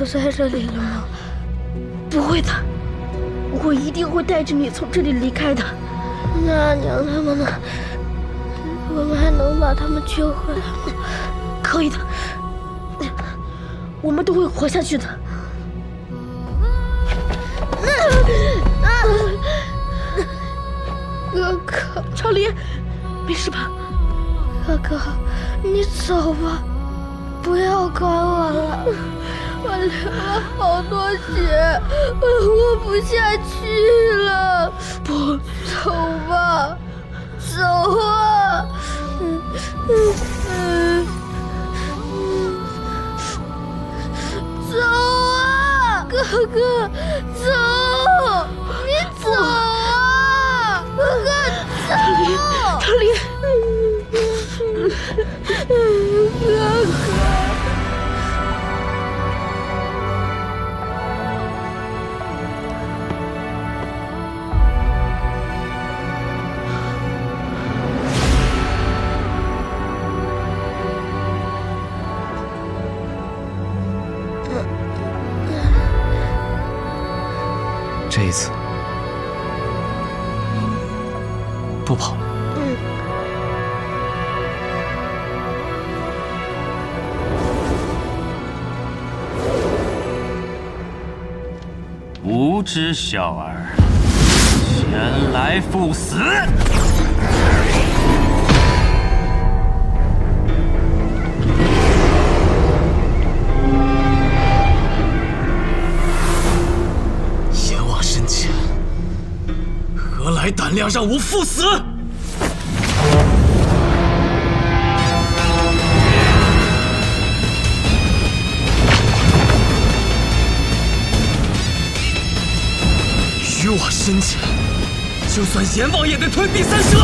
死在这里了吗？不会的，我一定会带着你从这里离开的。那阿娘他们呢？我们还能把他们救回来吗？可以的，我们都会活下去的。哥哥，超离，没事吧？哥哥，你走吧，不要管我了。我流了好多血，我活不下去了。不，走吧，走啊！走啊，哥哥，走！你走啊，哥哥，走！超离，哥哥。这一次不跑了。无知小儿，前来赴死！阎王深浅，何来胆量让吾赴死？与我深浅，就算阎王也得退避三舍。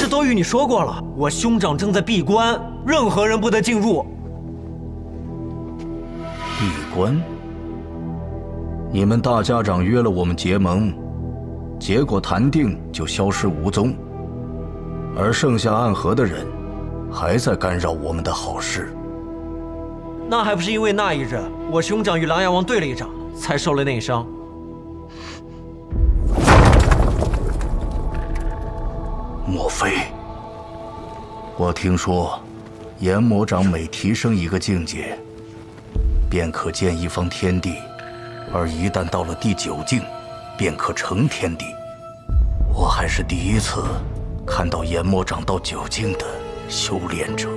都与你说过了，我兄长正在闭关，任何人不得进入。闭关？你们大家长约了我们结盟，结果谈定就消失无踪，而剩下暗河的人，还在干扰我们的好事。那还不是因为那一日，我兄长与琅琊王对了一仗，才受了内伤。莫非？我听说，阎魔掌每提升一个境界，便可建一方天地，而一旦到了第9境，便可成天地。我还是第一次看到阎魔掌到9境的修炼者。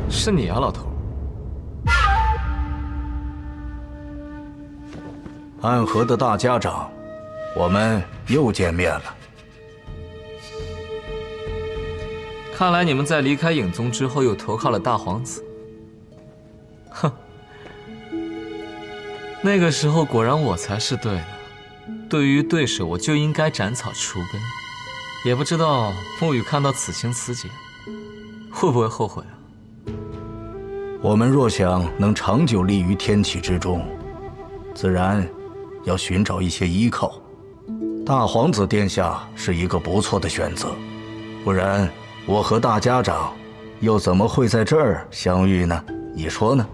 是你啊，老头。暗河的大家长，我们又见面了。看来你们在离开影宗之后，又投靠了大皇子。哼，那个时候果然我才是对的。对于对手，我就应该斩草除根。也不知道沐雨看到此情此景，会不会后悔啊？我们若想能长久立于天启之中，自然要寻找一些依靠。大皇子殿下是一个不错的选择，不然我和大家长又怎么会在这儿相遇呢？你说呢？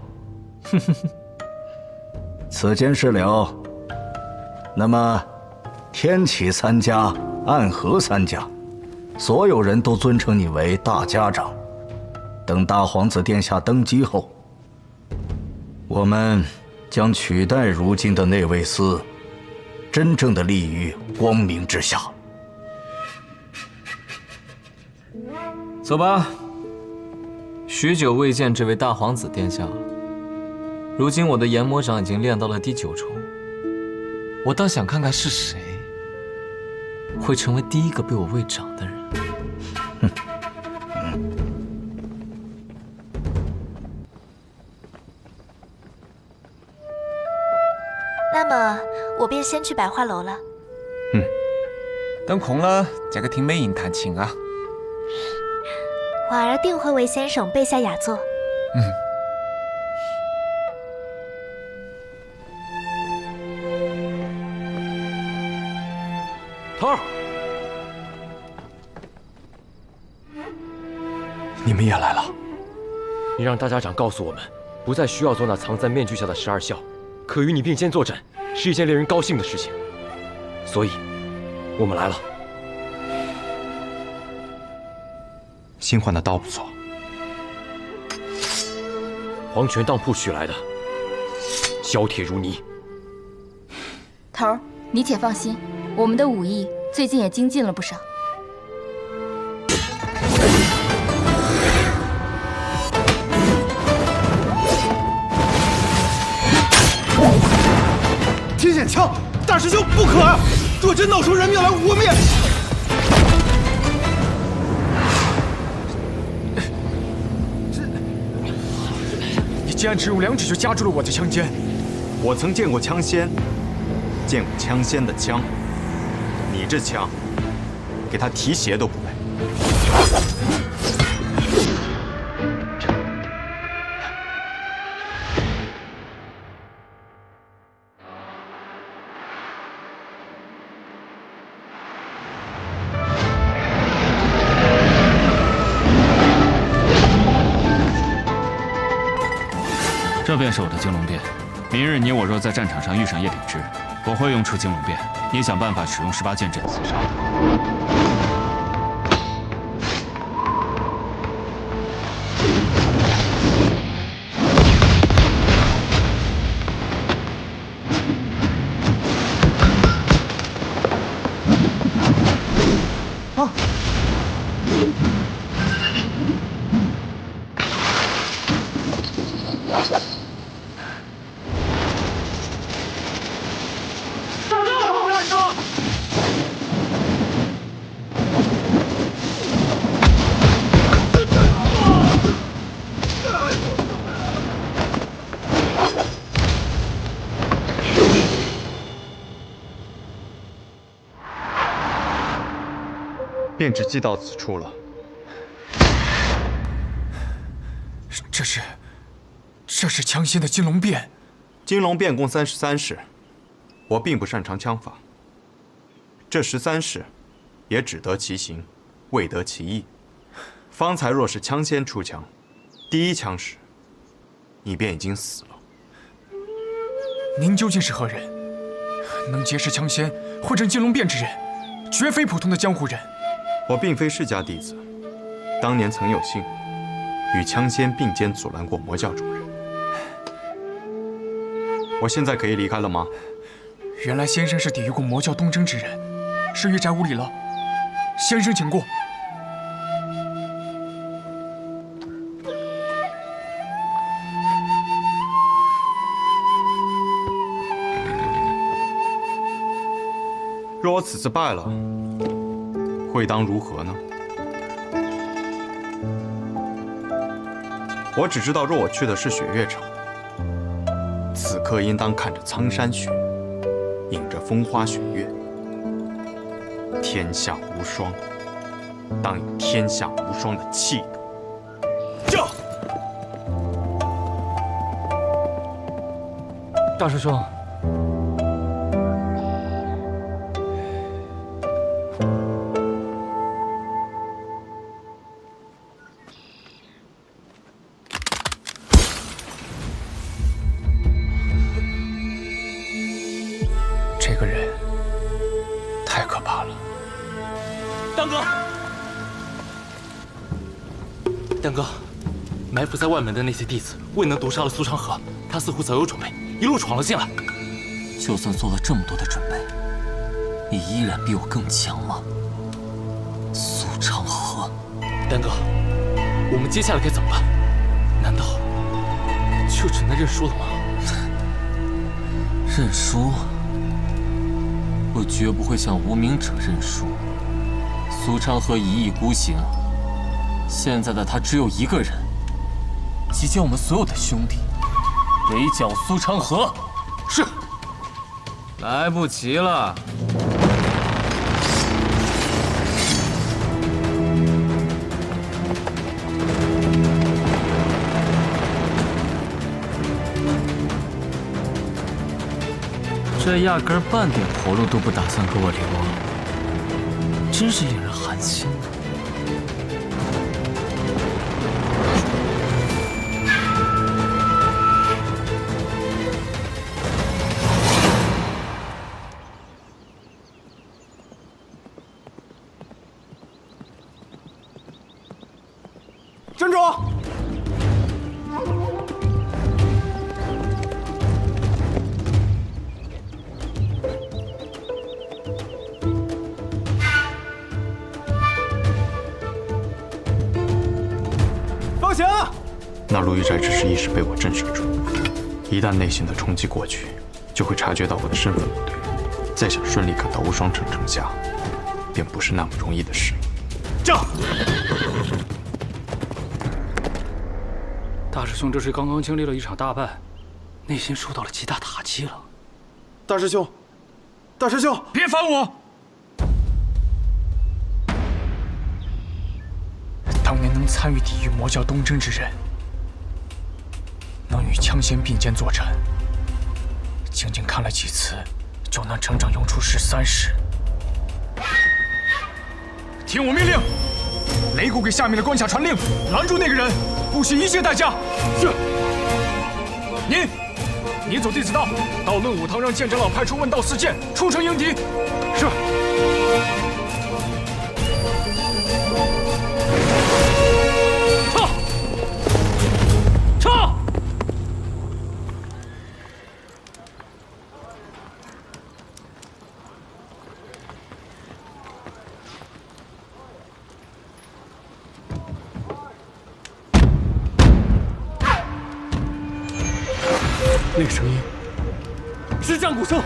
此间事了，那么天启3家、暗河3家，所有人都尊称你为大家长。等大皇子殿下登基后，我们将取代如今的内卫司，真正的立于光明之下。走吧。许久未见这位大皇子殿下，如今我的阎魔掌已经练到了第9重，我倒想看看是谁会成为第一个被我喂长的人。那么我便先去百花楼了。等空了再去听美音弹琴啊。婉儿定会为先生备下雅作。头儿，你们也来了。你让大家长告诉我们，不再需要做那藏在面具下的12孝，可与你并肩作战是一件令人高兴的事情。所以，我们来了。新换的刀不错，黄泉当铺取来的，削铁如泥。头儿，你且放心，我们的武艺最近也精进了不少。天险枪，大师兄不可啊！若真闹出人命来，我们也……你竟然只用2指就夹住了我的枪尖！我曾见过枪仙，见过枪仙的枪，你这枪，给他提鞋都不配。这便是我的金龙变。明日你我若在战场上遇上叶秉之，我会用出金龙变，你想办法使用18剑阵刺杀他。便只记到此处了。这是枪仙的金龙变。金龙变共33式，我并不擅长枪法。这13式，也只得其形，未得其意。方才若是枪仙出枪，第一枪时，你便已经死了。您究竟是何人？能结识枪仙，会阵金龙变之人，绝非普通的江湖人。我并非世家弟子，当年曾有幸与枪仙并肩阻拦过魔教主人。我现在可以离开了吗？原来先生是抵御过魔教东征之人，是玉宅无礼了。先生请过。若我此次败了，会当如何呢？我只知道，若我去的是雪月城，此刻应当看着苍山雪，迎着风花雪月。天下无双，当有天下无双的气度。驾！大师兄。这个人太可怕了。当哥，丹哥，埋伏在外门的那些弟子未能毒杀了苏长河，他似乎早有准备，一路闯了进来。就算做了这么多的准备，你依然比我更强吗？苏长河，丹哥，我们接下来该怎么办？难道就只能认输了吗？认输？我绝不会向无名者认输。苏昌河一意孤行，现在的他只有一个人，集结我们所有的兄弟，围剿苏昌河。是。来不及了。这压根儿半点活路都不打算给我留啊！真是令人寒心啊！珍珠。 那陆玉宅只是一时被我震慑住，一旦内心的冲击过去，就会察觉到我的身份不对，再想顺利赶到无双城城下，便不是那么容易的事。驾！大师兄这是刚刚经历了一场大败，内心受到了极大打击了。大师兄，大师兄，别烦我！当年能参与抵御魔教东征之人，能与枪仙并肩作战，仅仅看了几次，就能整整用出13式。听我命令，擂鼓给下面的关卡传令，拦住那个人，不惜一切代价。是。你走弟子道，到论武堂让剑长老派出问道4剑出城迎敌。是。 那个声音是战鼓声，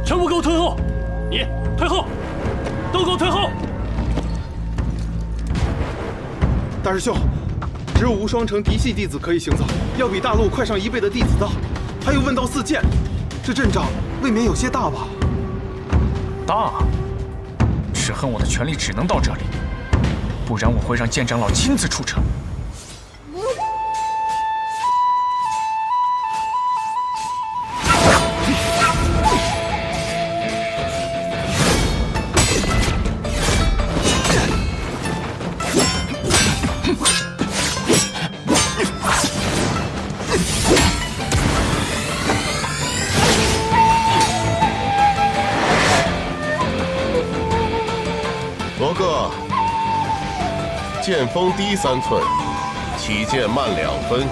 全部给我退后！你退后，都给我退后！大师兄，只有无双城嫡系弟子可以行走，要比大陆快上1倍的弟子道，还有问道4剑，这阵仗未免有些大吧？大，只恨我的权力只能到这里，不然我会让剑长老亲自出城。 罗哥，剑锋低3寸，起剑慢2分。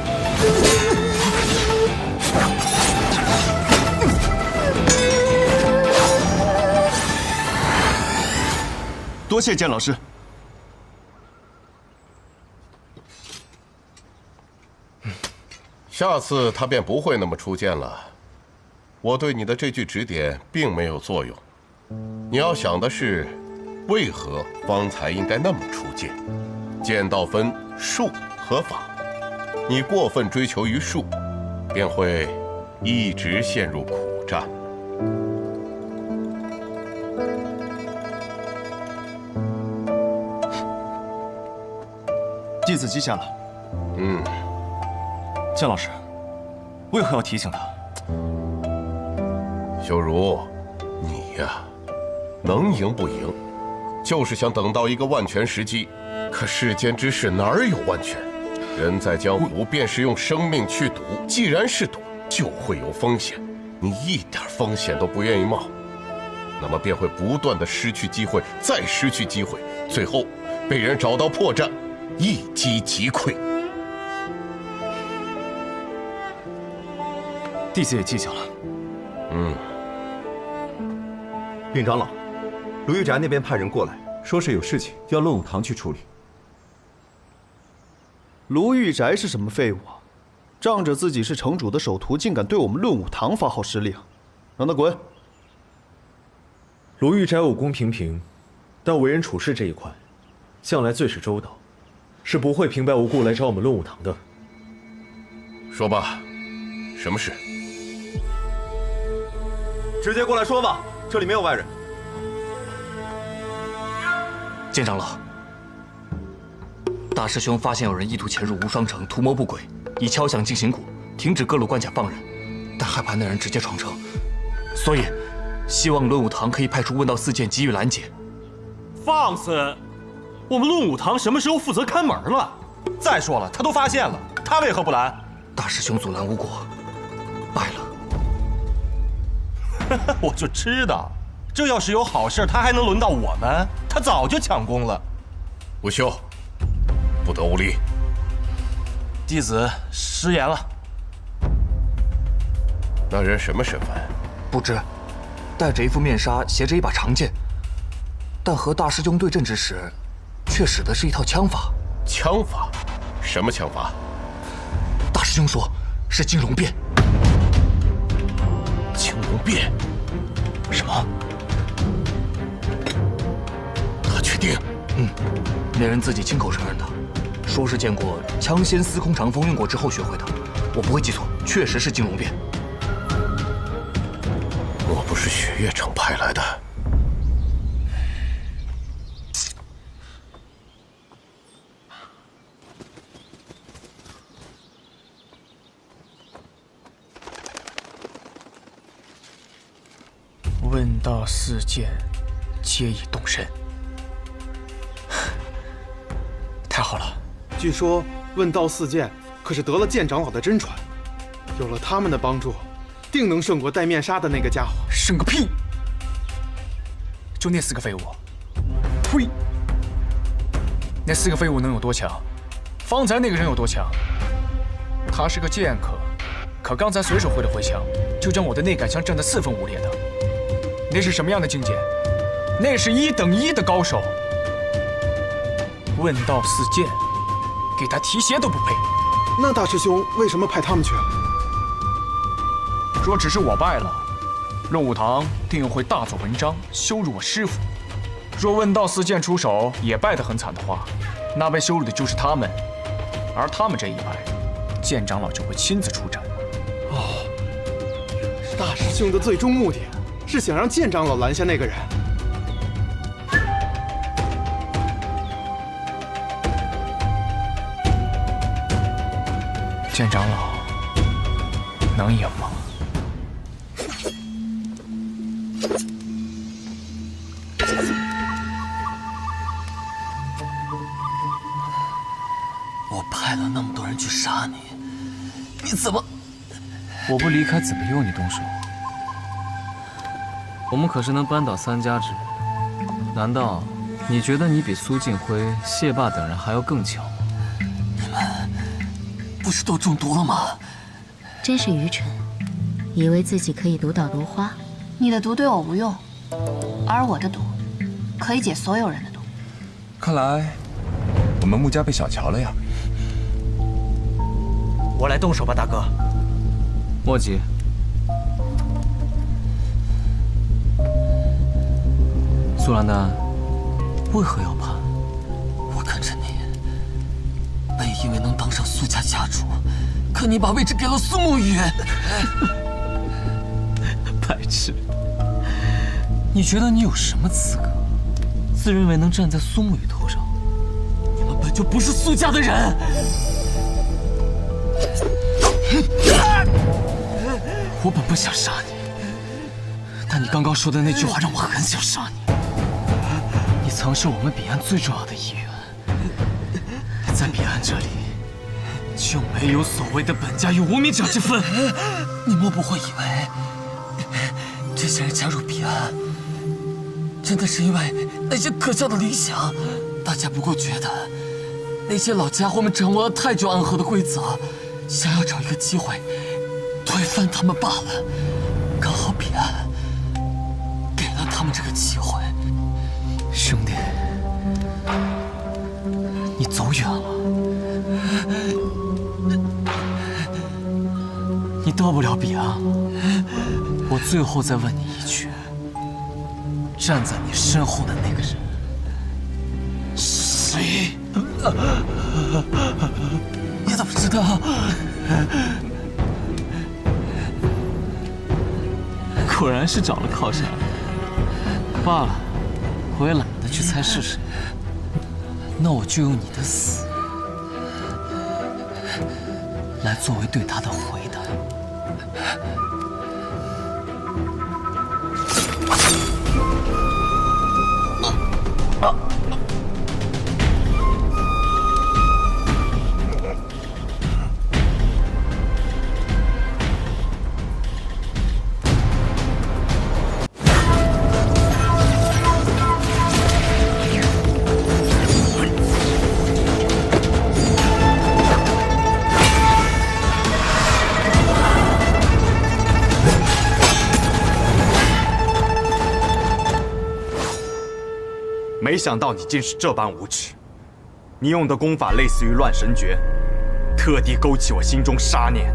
多谢剑老师。下次他便不会那么出剑了。我对你的这句指点并没有作用。你要想的是。 为何方才应该那么出剑？剑道分术和法，你过分追求于术，便会一直陷入苦战。弟子记下了。剑老师，为何要提醒他？修如，你呀，能赢不赢？ 就是想等到一个万全时机，可世间之事哪有万全？人在江湖，便是用生命去赌。既然是赌，就会有风险。你一点风险都不愿意冒，那么便会不断的失去机会，再失去机会，最后被人找到破绽，一击即溃。弟子也记下了。禀长老。 卢玉宅那边派人过来，说是有事情要论武堂去处理。卢玉宅是什么废物啊？仗着自己是城主的首徒，竟敢对我们论武堂发号施令！让他滚。卢玉斋武功平平，但为人处事这一块，向来最是周到，是不会平白无故来找我们论武堂的。说吧，什么事？直接过来说吧，这里没有外人。剑长老，大师兄发现有人意图潜入无双城，图谋不轨，以敲响惊醒鼓，停止各路关卡放人，但害怕那人直接闯城，所以希望论武堂可以派出问道四剑给予拦截。放肆！我们论武堂什么时候负责看门了？再说了，他都发现了，他为何不拦？大师兄阻拦无果，败了。我就知道，这要是有好事，他还能轮到我们？他早就抢功了。不休，不得无礼。弟子失言了。那人什么身份？不知，戴着一副面纱，携着一把长剑，但和大师兄对阵之时，却使的是一套枪法。枪法？什么枪法？大师兄说是金龙变。金龙变？什么？他确定？那人自己亲口承认的，说是见过枪仙司空长风用过之后学会的。我不会记错，确实是金龙变。莫不是雪月城派来的？问道四剑，皆已动身。太好了！据说问道四剑可是得了剑长老的真传，有了他们的帮助，定能胜过戴面纱的那个家伙。胜个屁！就那4个废物！呸！那4个废物能有多强？方才那个人有多强？他是个剑客，可刚才随手挥了挥枪，就将我的内杆枪震得4分5裂的。那是什么样的境界？那是1等1的高手。问道四剑，给他提鞋都不配。那大师兄为什么派他们去了？若只是我败了，论武堂定又会大做文章，羞辱我师父。若问道四剑出手也败得很惨的话，那被羞辱的就是他们，而他们这一败，剑长老就会亲自出战。哦，大师兄的最终目的是想让剑长老拦下那个人。剑长老能赢吗？我派了那么多人去杀你，你怎么……我不离开，怎么由你动手？我们可是能扳倒3家之人，难道你觉得你比苏晋辉、谢霸等人还要更强吗？你们不是都中毒了吗？真是愚蠢，以为自己可以毒倒如花。你的毒对我无用，而我的毒可以解所有人的毒。看来我们穆家被小瞧了呀。我来动手吧，大哥。莫急。苏兰丹，为何要叛？我看着你，本以为能当上苏家家主，可你把位置给了苏沐雨。白痴！你觉得你有什么资格，自认为能站在苏沐雨头上？你们本就不是苏家的人。我本不想杀你，但你刚刚说的那句话让我很想杀你。你曾是我们彼岸最重要的一员，在彼岸这里就没有所谓的本家与无名者之分。你莫不会以为这些人加入彼岸，真的是因为那些可笑的理想？大家不过觉得那些老家伙们掌握了太久暗河的规则，想要找一个机会推翻他们罢了。刚好彼岸给了他们这个机会。兄弟，你走远了，你到不了彼岸了。我最后再问你一句：站在你身后的那个人是谁？你怎么知道？果然是找了靠山。罢了，我也懒得去猜是谁。那我就用你的死来作为对他的回答。没想到你竟是这般无耻！你用的功法类似于乱神诀，特地勾起我心中杀念。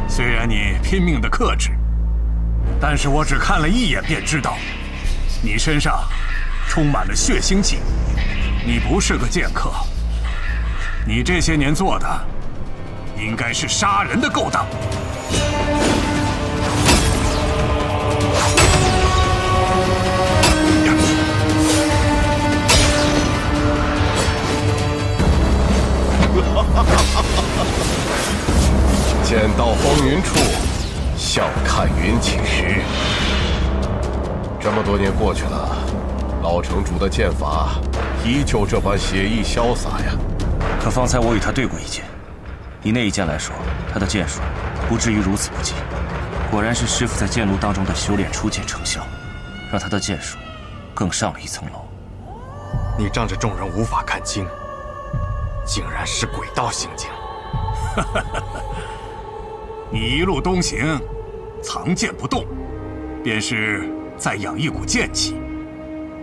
虽然你拼命的克制，但是我只看了一眼便知道，你身上充满了血腥气。你不是个剑客，你这些年做的应该是杀人的勾当。剑到荒云处，笑看云起时。这么多年过去了，老城主的剑法依旧这般写意潇洒呀。可方才我与他对过一剑，以那一剑来说，他的剑术不至于如此不济。果然是师傅在剑路当中的修炼初见成效，让他的剑术更上了一层楼。你仗着众人无法看清，竟然是鬼道行径。你一路东行，藏剑不动，便是在养一股剑气。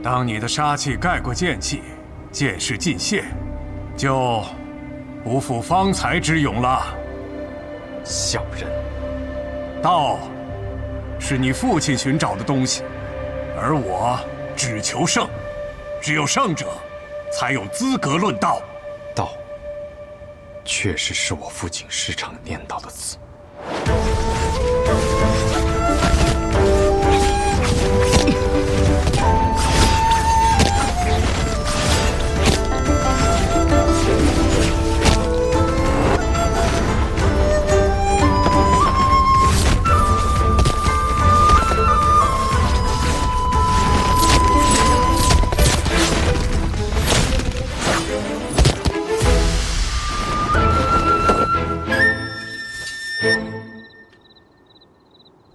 当你的杀气盖过剑气，剑势尽现，就不负方才之勇了。小人，道是你父亲寻找的东西，而我只求胜，只有胜者才有资格论道。道，确实是我父亲时常念叨的字。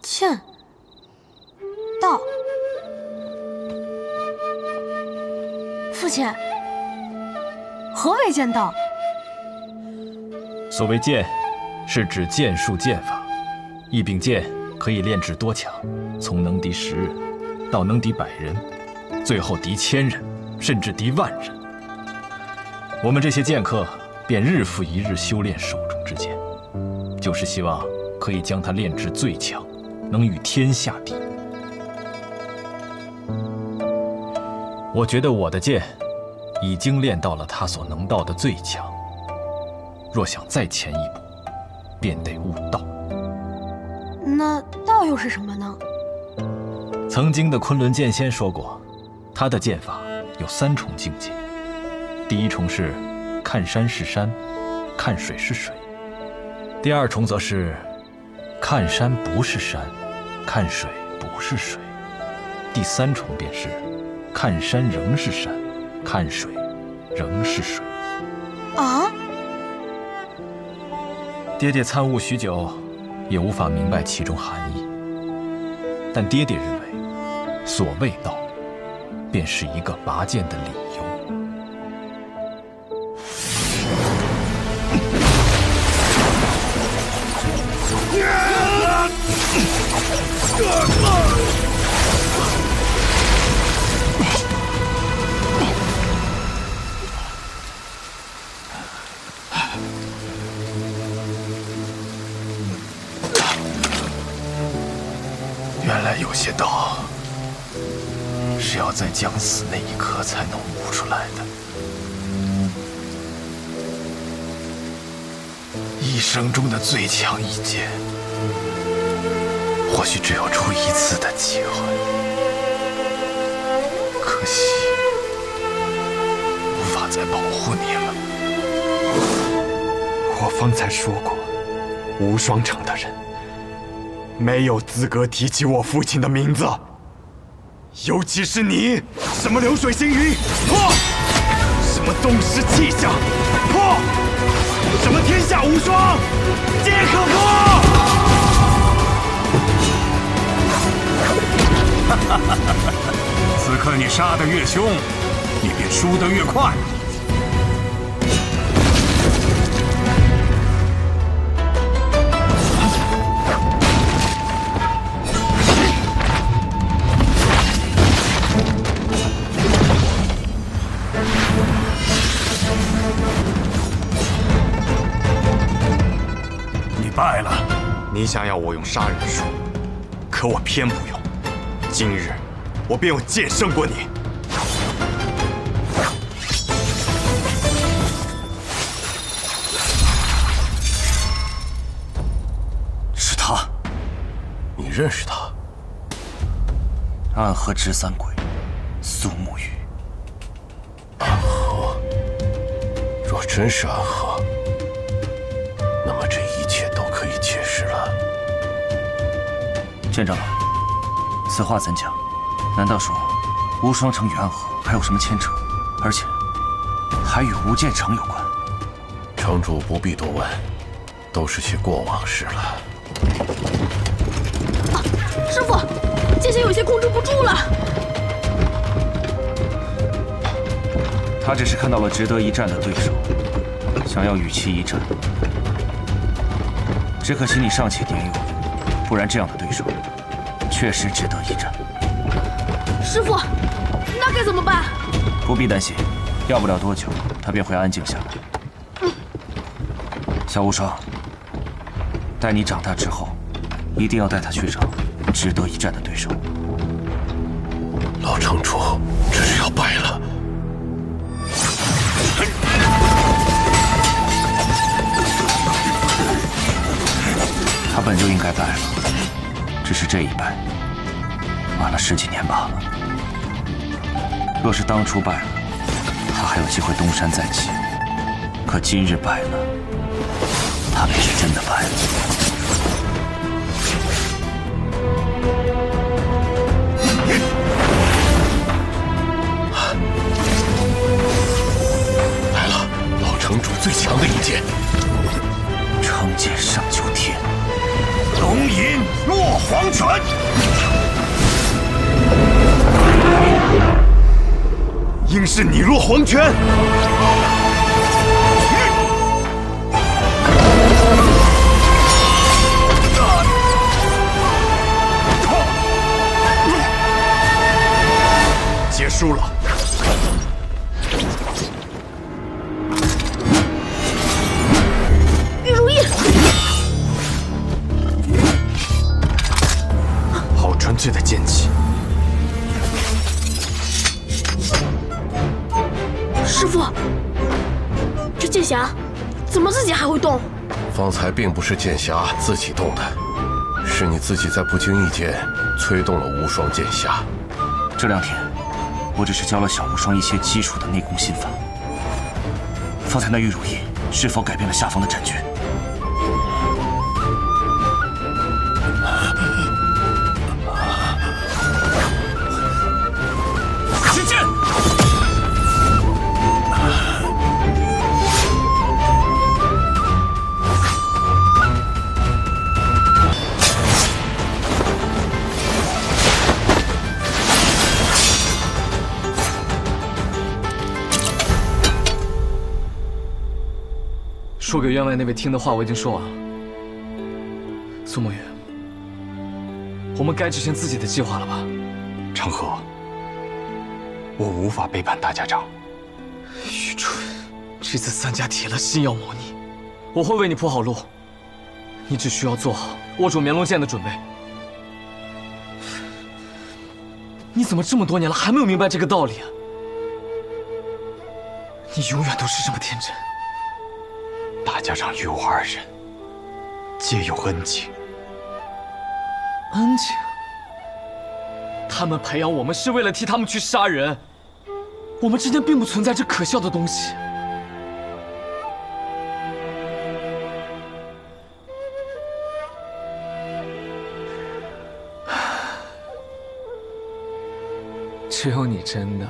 剑道，父亲，何为剑道？所谓剑，是指剑术剑法。一柄剑可以炼制多强，从能敌10人到能敌100人，最后敌1000人，甚至敌10000人。我们这些剑客便日复一日修炼手中之剑，就是希望可以将它炼至最强，能与天下敌。我觉得我的剑已经练到了他所能到的最强，若想再前一步，便得悟道。那道又是什么呢？曾经的昆仑剑仙说过，他的剑法有3重境界。第一重是看山是山，看水是水；第2重则是看山不是山，看水不是水；第3重便是看山仍是山，看水仍是水。啊！爹爹参悟许久，也无法明白其中含义。但爹爹认为，所谓道，便是一个拔剑的理由。有些道是要在将死那一刻才能悟出来的。一生中的最强一剑，或许只有出一次的机会。可惜，无法再保护你了。我方才说过，无双城的人没有资格提起我父亲的名字，尤其是你。什么流水星云，破；什么宗师气象，破；什么天下无双，皆可破。此刻你杀得越凶，你便输得越快。你败了。你想要我用杀人术，可我偏不用。今日我便用剑胜过你。是他，你认识他？暗河执三鬼，苏沐雨。暗河，若真是暗河，那么这一切都可以解释了。剑长老，此话怎讲？难道说无双城与暗河还有什么牵扯？而且还与无剑城有关？城主不必多问，都是些过往事了。啊，师傅，剑仙有些控制不住了。他只是看到了值得一战的对手，想要与其一战。只可惜你尚且年幼，不然这样的对手确实值得一战。师傅，那该怎么办？不必担心，要不了多久，他便会安静下来。小无双，待你长大之后，一定要带他去找值得一战的对手。老城主，这是要败了。他本就应该败了，只是这一败，晚了10几年罢了。若是当初败了，他还有机会东山再起。可今日败了，他便是真的败了。来了，老城主最强的一剑——成剑上九天，龙吟落黄泉。应是你落黄泉。结束了。玉如意，好纯粹的剑气。师傅，这剑匣怎么自己还会动？方才并不是剑匣自己动的，是你自己在不经意间催动了无双剑匣。这2天，我只是教了小无双一些基础的内功心法。方才那玉如意是否改变了下方的战局？使剑！说给员外那位听的话我已经说完了。苏沐雨，我们该执行自己的计划了吧？长河，我无法背叛大家长。愚蠢！这次3家铁了心要谋你，我会为你铺好路，你只需要做好握住绵龙剑的准备。你怎么这么多年了还没有明白这个道理啊？你永远都是这么天真。大家长与我二人皆有恩情。恩情？他们培养我们是为了替他们去杀人，我们之间并不存在这可笑的东西。只有你真的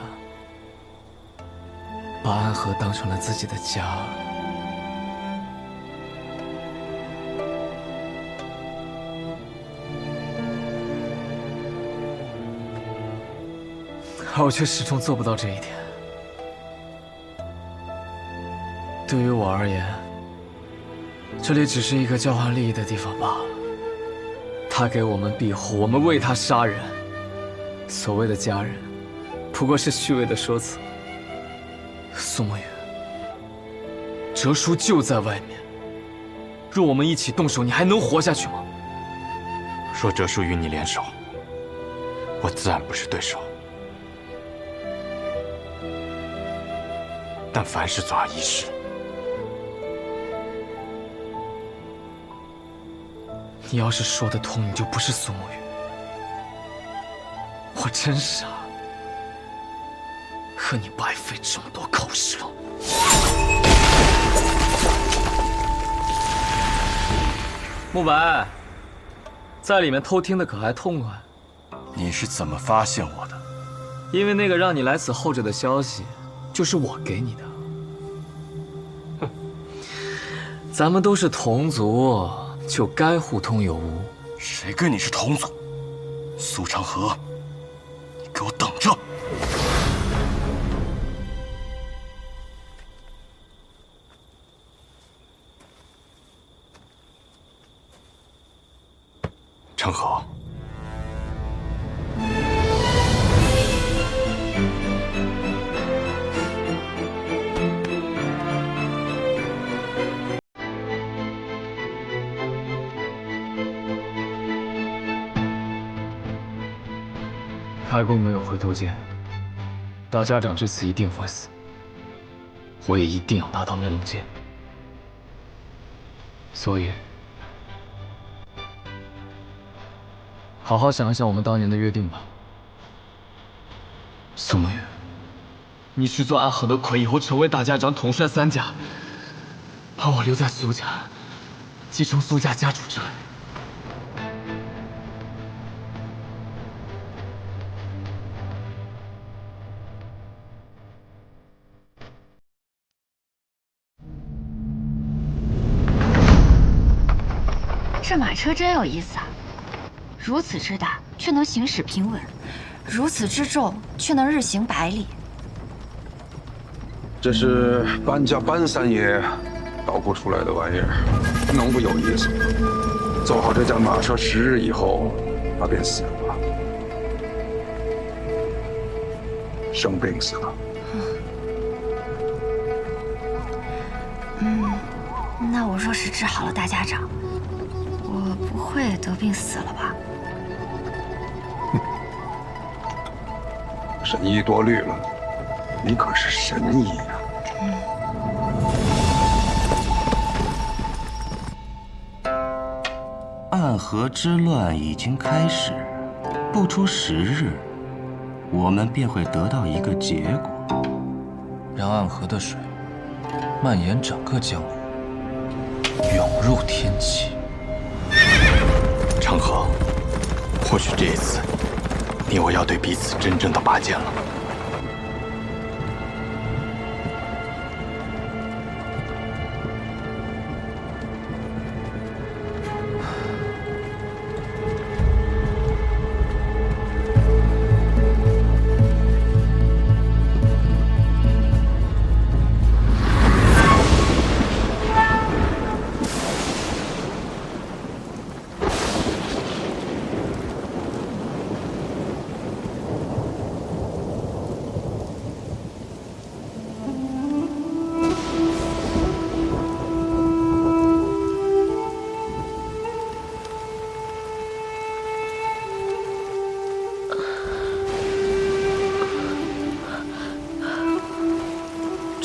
把安和当成了自己的家。而我却始终做不到这一点。对于我而言，这里只是一个交换利益的地方罢了。他给我们庇护，我们为他杀人。所谓的家人，不过是虚伪的说辞。苏沐雨，哲叔就在外面，若我们一起动手，你还能活下去吗？若哲叔与你联手，我自然不是对手。但凡事总要一试。你要是说得通，你就不是苏沐雨。我真傻，和你白费这么多口舌。慕白，在里面偷听的可还痛快？你是怎么发现我的？因为那个让你来此候着的消息，就是我给你的。哼，咱们都是同族，就该互通有无。谁跟你是同族？苏长河，你给我等着！长河，开弓没有回头箭，大家长这次一定会死，我也一定要拿到那龙剑。所以，好好想一想我们当年的约定吧。苏沐雨，你去做安和的魁，以后成为大家长，统帅三家，把我留在苏家，继承苏家家主之位。这马车真有意思啊！如此之大，却能行驶平稳；如此之重，却能日行百里。这是搬家搬三爷捣鼓出来的玩意儿，能不有意思吗？做好这架马车10日以后，他便死了，生病死了。那我若是治好了大家长，我不会得病死了吧？神医多虑了，你可是神医呀！暗河之乱已经开始，不出10日，我们便会得到一个结果，让暗河的水蔓延整个江湖，涌入天启。长河，或许这一次，你我要对彼此真正的拔剑了。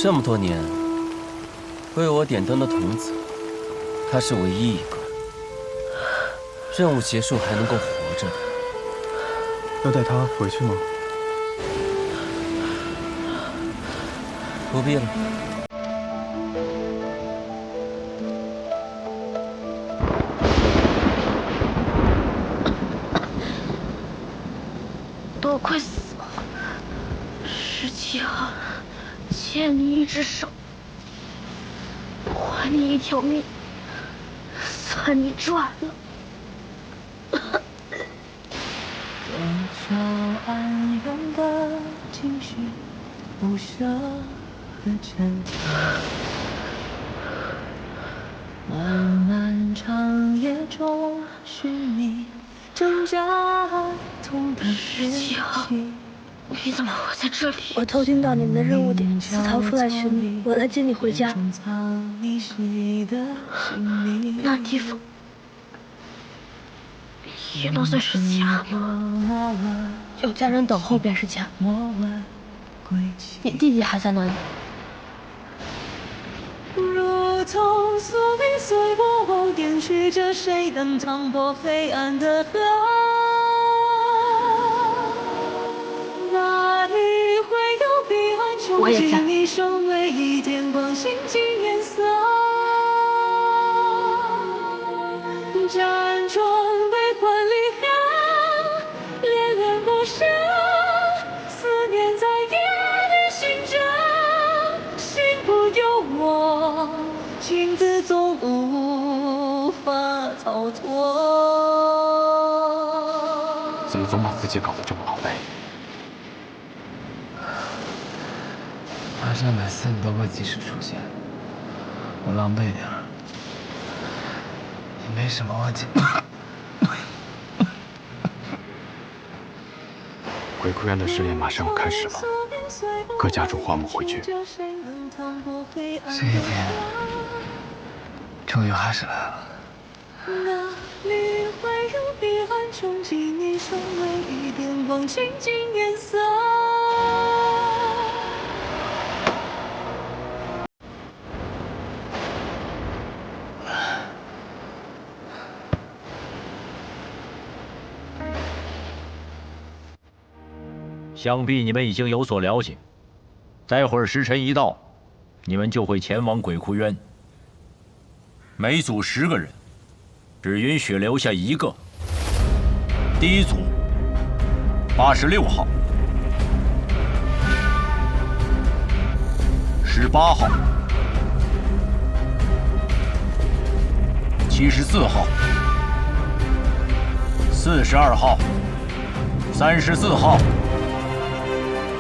这么多年为我点灯的童子，他是唯一一个任务结束还能够活着的。要带他回去吗？不必了。都快死了，17号，欠你一只手，还你一条命，算你赚了。多少暗涌的情绪，不舍的挣扎，漫漫长夜中寻你挣扎痛的17号，你怎么会在这里？我偷听到你们的任务点，私逃出来寻你，我来接你回家。那地方也能算是家吗？有家人等候便是家。你弟弟还在哪里？如同宿命随波后点去着谁能趟破黑暗的河？哪里会有彼岸憧憬你双唯一点光心境颜色？辗转悲欢离合，恋恋不舍，思念在夜里醒着，心不由我，情字总无法逃脱。怎么总把自己搞得这么狼狈？马上每次你都会及时出现，我狼狈点儿也没什么问题。鬼哭院的试炼马上要开始了，各家主唤我们回去。这一天终于还是来了。哪里会有彼岸憧憬你双唯一点光情景颜色？想必你们已经有所了解，待会儿时辰一到，你们就会前往鬼窟渊。每组10个人，只允许留下1个。第一组86号、18号、74号、42号、34号、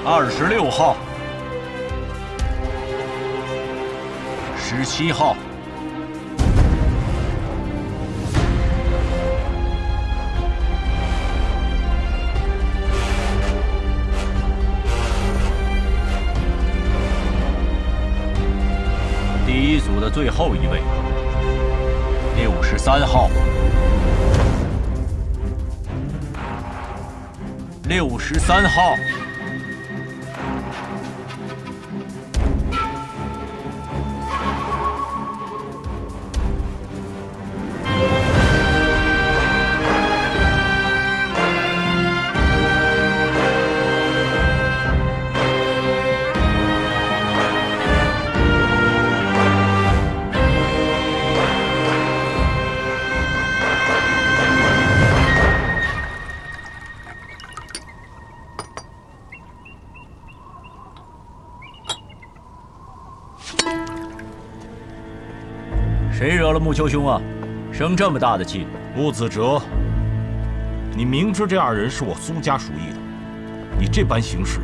26号、17号、第一组的最后一位，63号、63号。谁惹了木丘兄啊？生这么大的气！穆子哲，你明知这2人是我苏家属意的，你这般行事，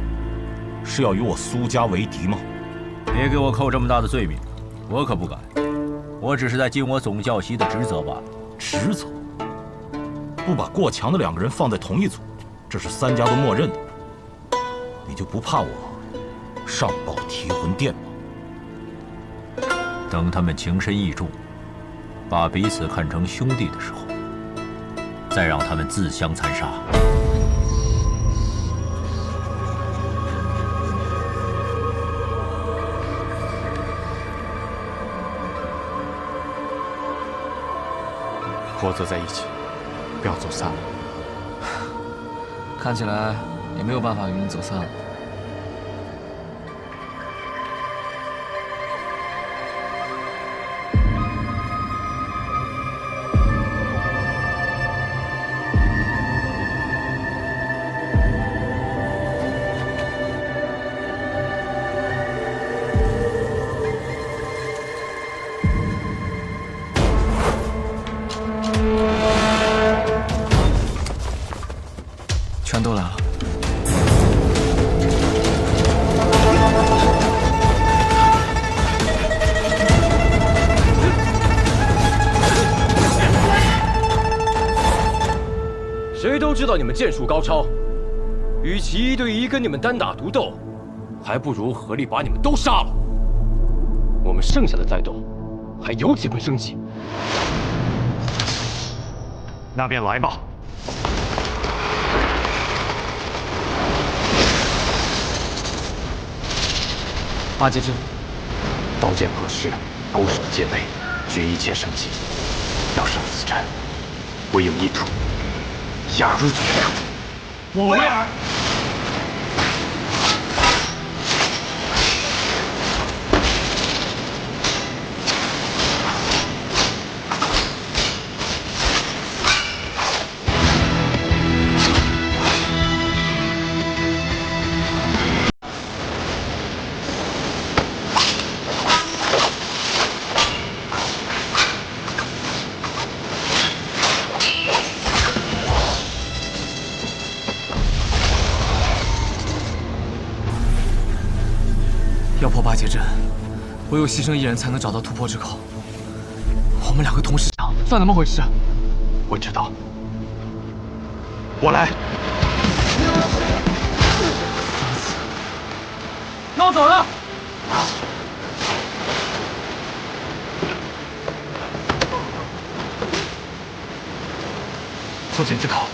是要与我苏家为敌吗？别给我扣这么大的罪名，我可不敢。我只是在尽我总教习的职责罢了。职责？不把过强的2个人放在同一组，这是3家都默认的。你就不怕我上报提魂殿吗？等他们情深意重，把彼此看成兄弟的时候，再让他们自相残杀。合作在一起，不要走散了。看起来也没有办法与你走散了。全都来了。谁都知道你们剑术高超，与其1对1跟你们单打独斗，还不如合力把你们都杀了。我们剩下的再斗，还有几分生机？那便来吧。 八戒阵，刀剑何时，勾手戒备，绝一切生机。要胜此战，唯有一途，压入绝处。我为尔。 要破八戒阵，唯有牺牲一人才能找到突破之口。我们2个同时上，算怎么回事？我知道，我来。那我走了。做茧自考。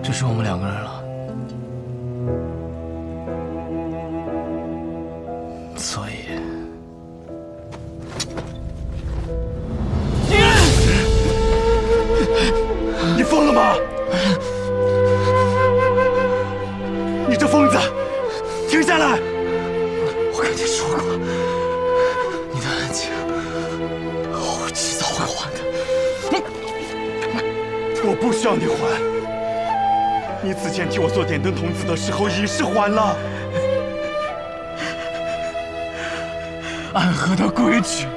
只剩我们2个人了，所以，你疯了吗？你这疯子，停下来！我跟你说过，你的恩情，我迟早会还的。我不需要你还。 你此前替我做点灯童子的时候，已是还了。暗河的规矩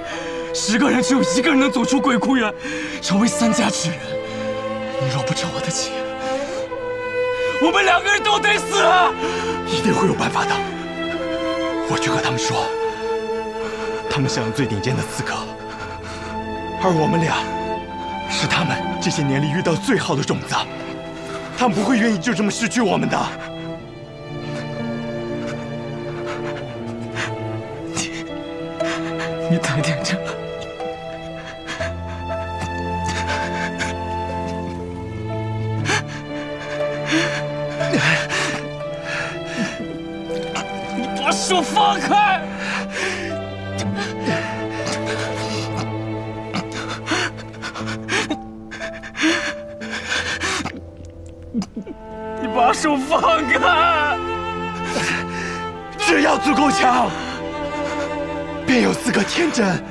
，10个人只有1个人能走出鬼窟园，成为3家之人。你若不着我的情，我们2个人都得死。一定会有办法的。我去和他们说，他们想要最顶尖的刺客，而我们俩是他们这些年里遇到最好的种子，他们不会愿意就这么失去我们的。你太天真了。你把手放开！你把手放开！只要足够强，便有资格天真。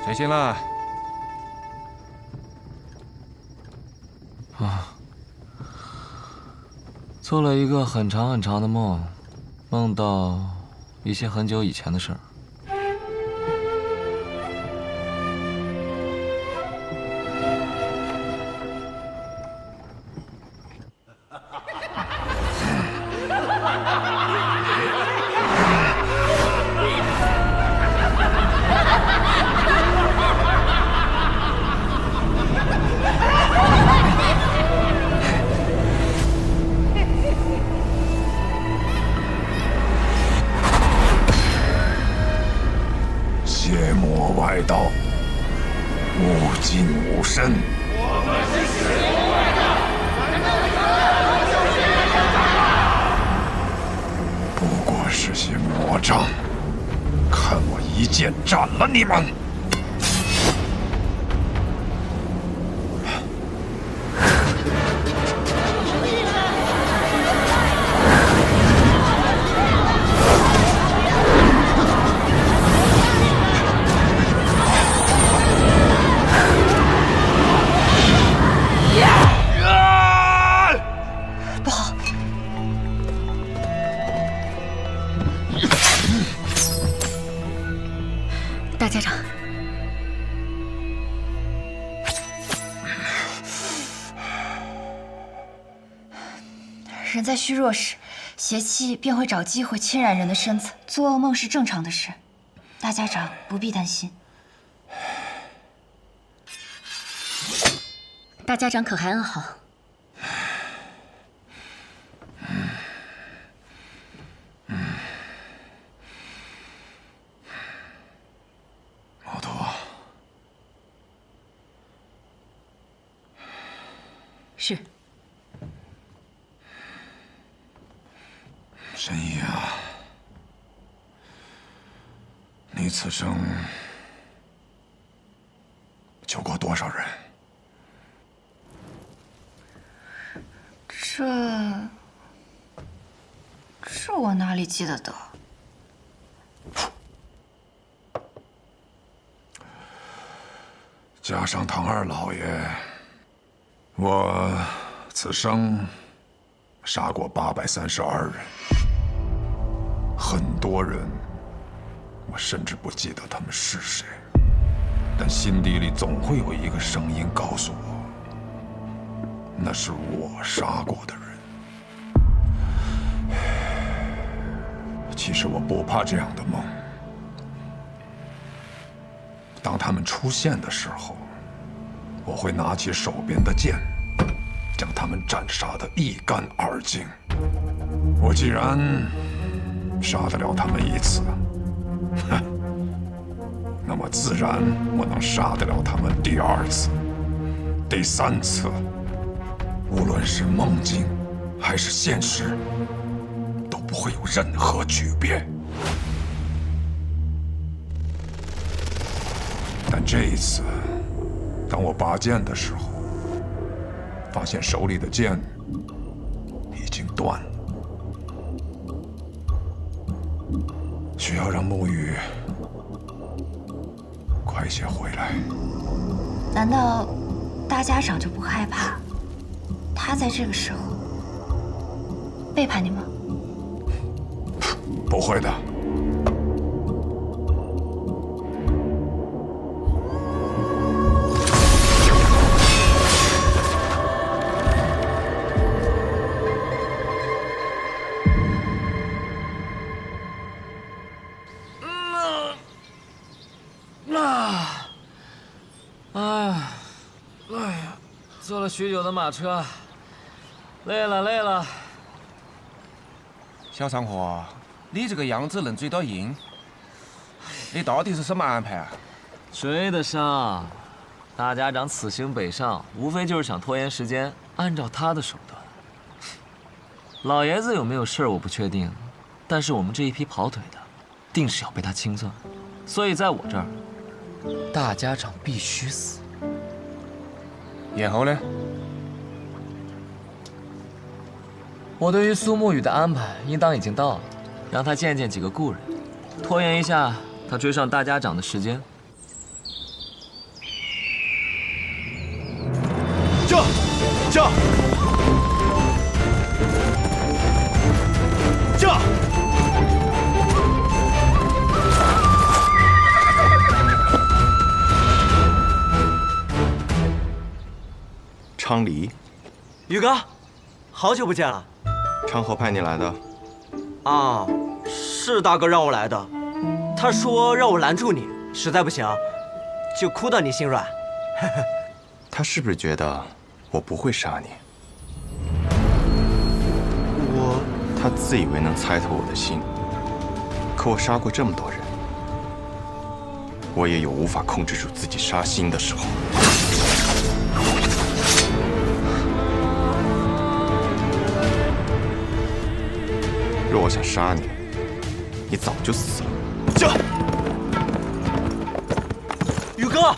谁先了？啊，做了一个很长很长的梦，梦到一些很久以前的事儿。邪魔外道，无尽无身。我们是邪魔外道，不过是些魔障，看我一剑斩了你们！不好！大家长，人在虚弱时，邪气便会找机会侵染人的身子，做噩梦是正常的事。大家长不必担心。大家长可还安好？毛头，是。神医啊，你此生救过多少人？这我哪里记得得？加上唐二老爷，我此生杀过832人，很多人，我甚至不记得他们是谁，但心底里总会有一个声音告诉我，那是我杀过的人。其实我不怕这样的梦。当他们出现的时候，我会拿起手边的剑，将他们斩杀得一干二净。我既然杀得了他们一次，哼，那么自然我能杀得了他们第二次、第三次。无论是梦境还是现实，都不会有任何区别。但这一次，当我拔剑的时候，发现手里的剑已经断了，需要让沐雨快些回来。难道大家长就不害怕他在这个时候背叛你吗？不会的。坐了许久的马车，累了。小上河，你这个样子能追到鹰，你到底是什么安排啊？追得上，大家长此行北上，无非就是想拖延时间，按照他的手段。老爷子有没有事儿我不确定，但是我们这一批跑腿的，定是要被他清算，所以在我这儿，大家长必须死。然后呢？我对于苏沐雨的安排应当已经到了，让他见见几个故人，拖延一下他追上大家长的时间。驾！昌黎，宇哥，好久不见了。昌河派你来的？啊，是大哥让我来的。他说让我拦住你，实在不行，就哭到你心软。他是不是觉得我不会杀你？他自以为能猜透我的心，可我杀过这么多人，我也有无法控制住自己杀心的时候。若我想杀你，你早就死了。驾！宇哥。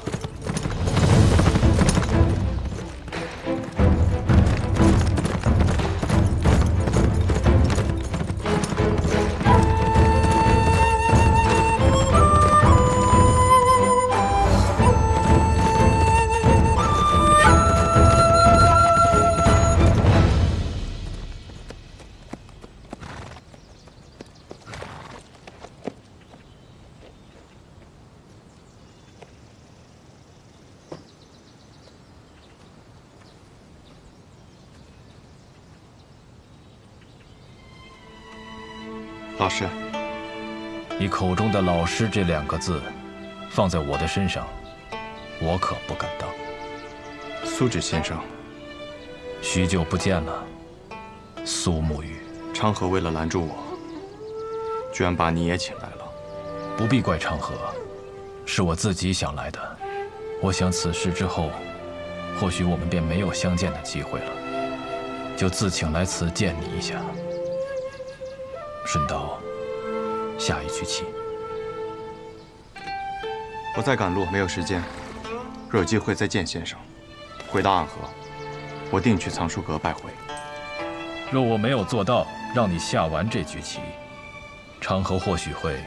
老师，你口中的“老师”这2个字，放在我的身上，我可不敢当。苏芷先生，许久不见了，苏沐雨。昌河为了拦住我，居然把你也请来了。不必怪昌河，是我自己想来的。我想此事之后，或许我们便没有相见的机会了，就自请来此见你一下。顺道下一局棋。我在赶路，没有时间。若有机会再见先生。回到暗河，我定去藏书阁拜会。若我没有做到让你下完这局棋，昌河或许会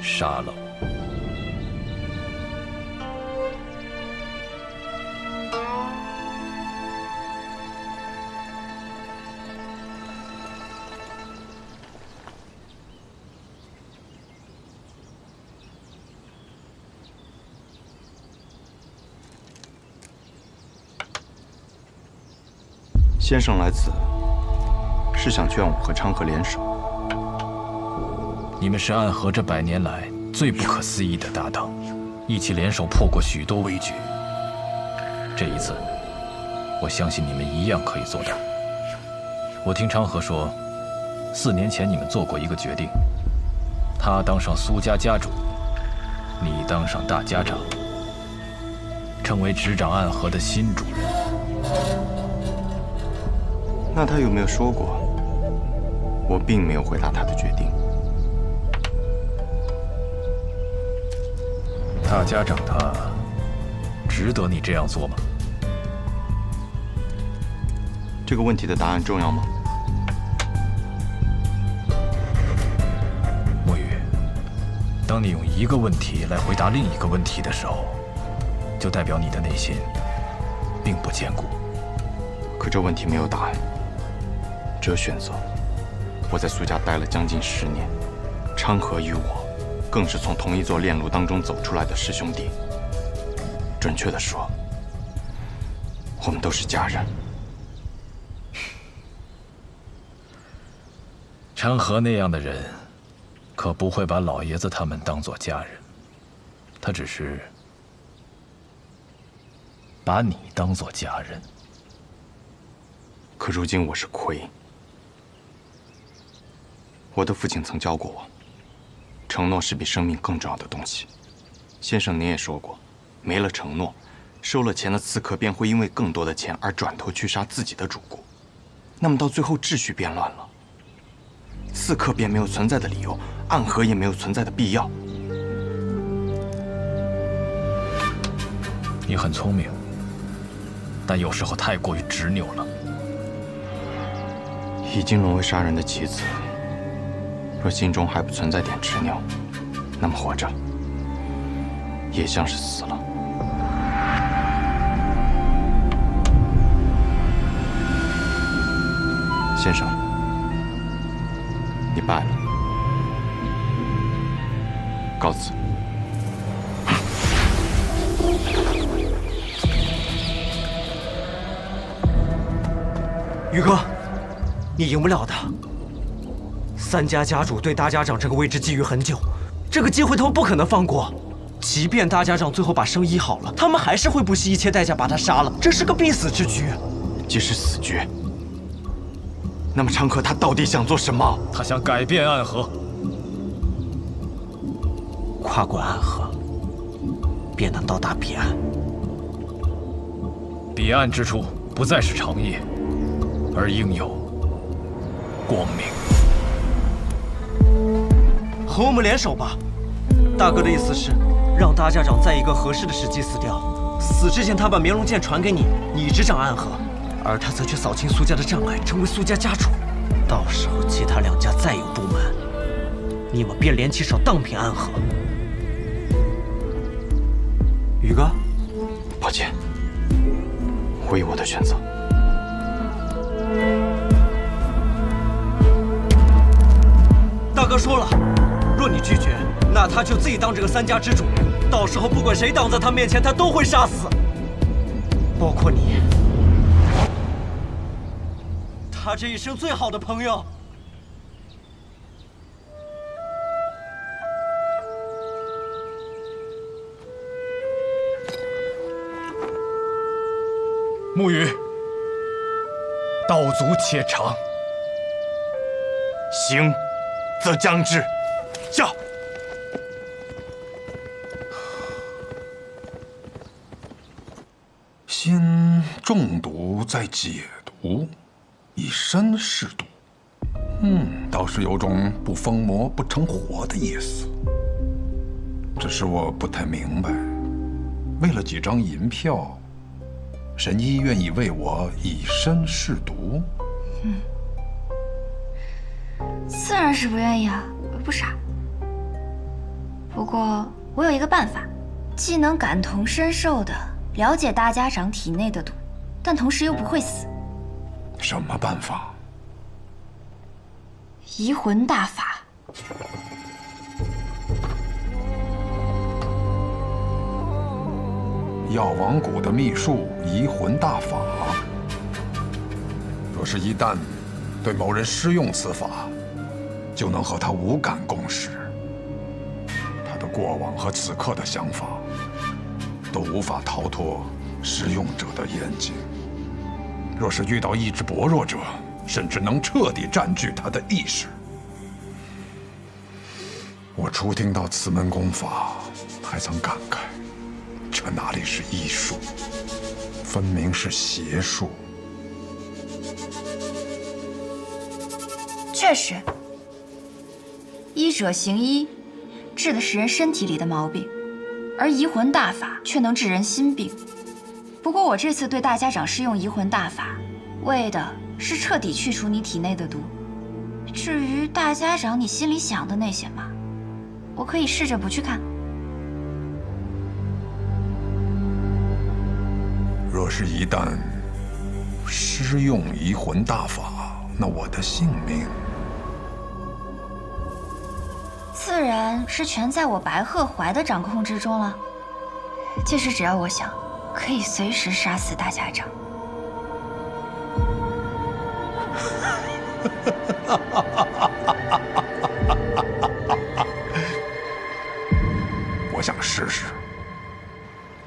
杀了我。先生来此，是想劝我和昌河联手。你们是暗河这100年来最不可思议的搭档，一起联手破过许多危局。这一次，我相信你们一样可以做到。我听昌河说，4年前你们做过一个决定，他当上苏家家主，你当上大家长，成为执掌暗河的新主人。那他有没有说过？我并没有回答他的决定。大家长他值得你这样做吗？这个问题的答案重要吗？墨雨，当你用一个问题来回答另一个问题的时候，就代表你的内心并不坚固。可这问题没有答案，只有选择。我在苏家待了将近10年，昌河与我更是从同一座炼炉当中走出来的师兄弟。准确地说，我们都是家人。昌河那样的人，可不会把老爷子他们当作家人，他只是把你当作家人。可如今我是魁，我的父亲曾教过我，承诺是比生命更重要的东西。先生您也说过，没了承诺，收了钱的刺客便会因为更多的钱而转头去杀自己的主顾，那么到最后秩序变乱了，刺客便没有存在的理由，暗河也没有存在的必要。你很聪明，但有时候太过于执拗了。已经沦为杀人的棋子，若心中还不存在点执拗，那么活着也像是死了。先生，你败了，告辞。宇哥，你赢不了的。3家家主对大家长这个位置觊觎很久，这个机会他们不可能放过。即便大家长最后把生医好了，他们还是会不惜一切代价把他杀了，这是个必死之局。即使死局，那么昌河他到底想做什么？他想改变暗河，跨过暗河，便能到达彼岸。彼岸之处不再是长夜，而应有光明。和我们联手吧。大哥的意思是，让大家长在一个合适的时机死掉。死之前，他把绵龙剑传给你，你执掌暗河，而他则去扫清苏家的障碍，成为苏家家主。到时候其他2家再有不满，你们便联起手荡平暗河。宇哥，抱歉，我有我的选择。大哥说了，若你拒绝，那他就自己当这个3家之主，到时候不管谁挡在他面前，他都会杀死，包括你，他这一生最好的朋友。沐雨，道阻且长。行，则将之。驾！先中毒再解毒，以身试毒。倒是有种不疯魔不成活的意思。只是我不太明白，为了几张银票，神医愿意为我以身试毒？自然是不愿意啊，我不傻。不过我有一个办法，既能感同身受的了解大家长体内的毒，但同时又不会死。什么办法？移魂大法。药王谷的秘术移魂大法，若是一旦对某人施用此法，就能和他无感共识。他的过往和此刻的想法，都无法逃脱施用者的眼睛。若是遇到意志薄弱者，甚至能彻底占据他的意识。我初听到此门功法，还曾感慨，这哪里是医术，分明是邪术。确实，医者行医，治的是人身体里的毛病，而移魂大法却能治人心病。不过我这次对大家长施用移魂大法，为的是彻底去除你体内的毒。至于大家长你心里想的那些嘛，我可以试着不去看。若是一旦施用移魂大法，那我的性命自然是全在我白鹤怀的掌控之中了。届时只要我想，可以随时杀死大家长。我想试试。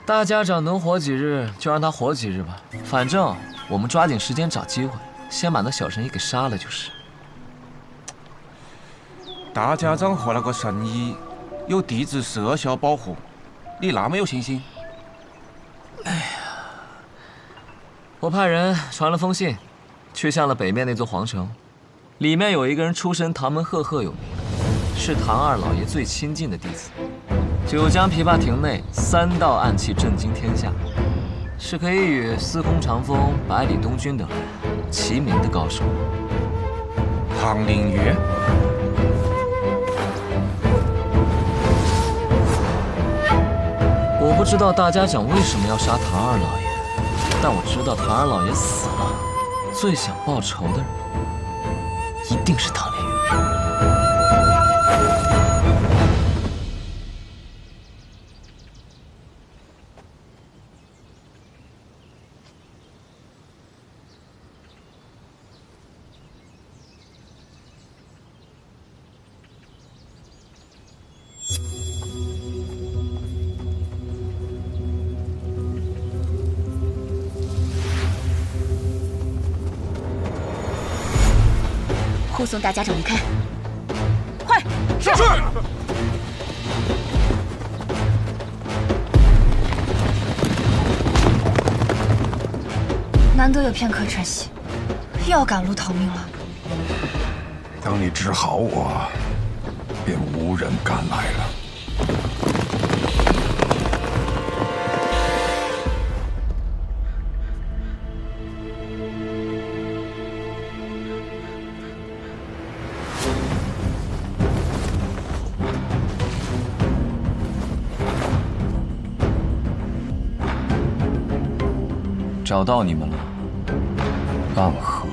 大家长能活几日就让他活几日吧，反正我们抓紧时间找机会，先把那小神医给杀了就是。大家长和那个神医有弟子摄效保护，你那么有信心？哎呀，我派人传了封信，去向了北面那座皇城，里面有一个人出身唐门赫赫有名，是唐二老爷最亲近的弟子。九江琵琶亭内3道暗器震惊天下，是可以与司空长风、百里东君等人齐名的高手。唐灵月。我不知道大家长为什么要杀唐二老爷，但我知道唐二老爷死了，最想报仇的人一定是唐灵月。护送大家长离开，快！是。难得有片刻喘息，又要赶路逃命了。当你治好我，便无人敢来了。找到你们了，暗河。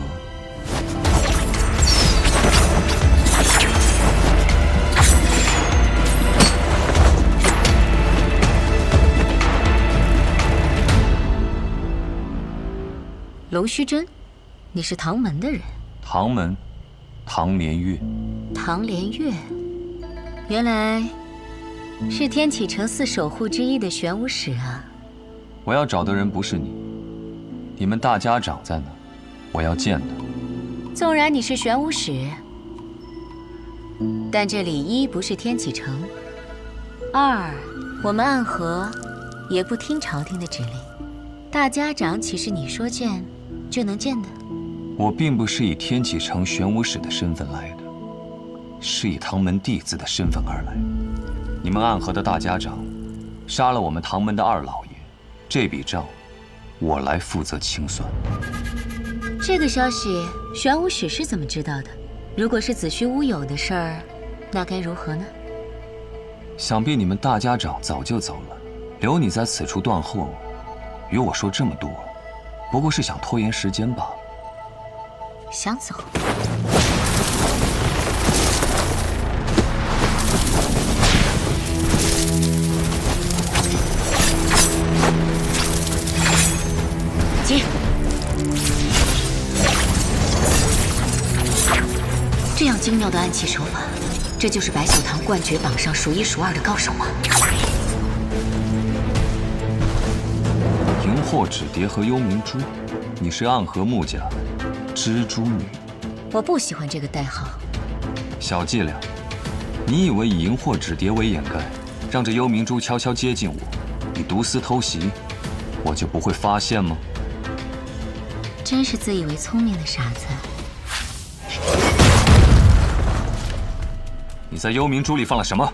龙须真，你是唐门的人？唐门，唐连月。唐连月，原来是天启城4守护之一的玄武使啊！我要找的人不是你。你们大家长在哪？我要见他。纵然你是玄武使，但这里一不是天启城，二我们暗河也不听朝廷的指令。大家长岂是你说见就能见的？我并不是以天启城玄武使的身份来的，是以唐门弟子的身份而来。你们暗河的大家长杀了我们唐门的二老爷，这笔账我来负责清算。这个消息，玄武使是怎么知道的？如果是子虚乌有的事儿，那该如何呢？想必你们大家长早就走了，留你在此处断后，与我说这么多，不过是想拖延时间罢了。想走？接！这样精妙的暗器手法，这就是白秀堂冠绝榜上数1数2的高手吗？萤惑纸蝶和幽冥珠，你是暗河木家蜘蛛女。我不喜欢这个代号。小伎俩，你以为以荧惑纸蝶为掩盖，让这幽冥珠悄悄接近我，你毒丝偷袭，我就不会发现吗？真是自以为聪明的傻子。你在幽冥珠里放了什么？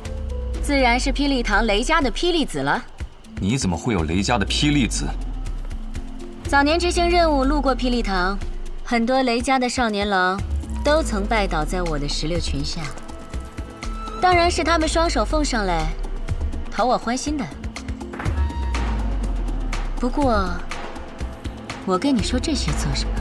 自然是霹雳堂雷家的霹雳子了。你怎么会有雷家的霹雳子？早年执行任务路过霹雳堂，很多雷家的少年郎都曾拜倒在我的石榴裙下。当然是他们双手奉上来，讨我欢心的。不过，我跟你说这些做什么？